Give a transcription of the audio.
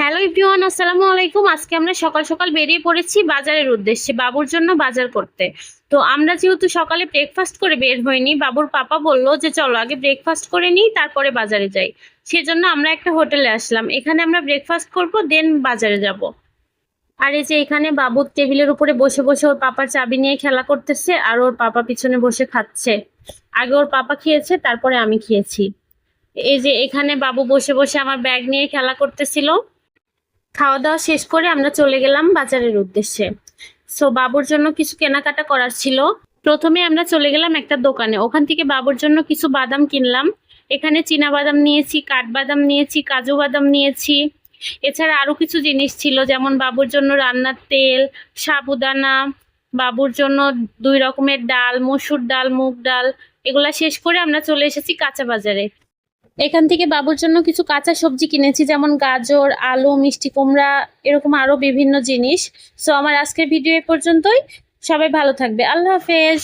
Hello everyone, আসসালামু আলাইকুম। আজকে আমরা সকাল সকাল বেরিয়ে পড়েছি বাজারের উদ্দেশ্যে বাবুর জন্য বাজার করতে। তো আমরা যেহেতু সকালে ব্রেকফাস্ট করে বের হইনি, বাবুর পাপা বলল যে চলো আগে ব্রেকফাস্ট করে নিই, তারপরে বাজারে যাই। সেজন্য আমরা একটা হোটেলে আসলাম। এখানে আমরা ব্রেকফাস্ট করব, দেন বাজারে যাব। আর এই যে এখানে বাবু টেবিলের উপরে বসে বসে ওর পাপার চাবি নিয়ে খেলা করতেছে, আর ওর পাপা পিছনে বসে খাচ্ছে। আগে ওর পাপা খেয়েছে, তারপরে আমি খেয়েছি। এই যে এখানে বাবু বসে বসে আমার ব্যাগ নিয়ে খেলা করতেছিল। খাওয়া দাওয়া শেষ করে আমরা চলে গেলাম বাজারের উদ্দেশ্যে। সো বাবুর জন্য কিছু কেনাকাটা করার ছিল। প্রথমে আমরা চলে গেলাম একটা দোকানে, ওখান থেকে বাবুর জন্য কিছু বাদাম কিনলাম। এখানে চীনা বাদাম নিয়েছি, কাঠবাদাম নিয়েছি, কাজু বাদাম নিয়েছি। এছাড়া আরো কিছু জিনিস ছিল, যেমন বাবুর জন্য রান্নার তেল, সাবুদানা, বাবুর জন্য 2 রকমের ডাল, মসুর ডাল, মুগ ডাল। এগুলা শেষ করে আমরা চলে এসেছি কাঁচা বাজারে। এখান থেকে বাবুর জন্য কিছু কাঁচা সবজি কিনেছি, যেমন গাজর, আলু, মিষ্টি কুমড়া, এরকম আরো বিভিন্ন জিনিস। সো আমার আজকের ভিডিও এ পর্যন্তই। সবাই ভালো থাকবে। আল্লাহ হাফেজ।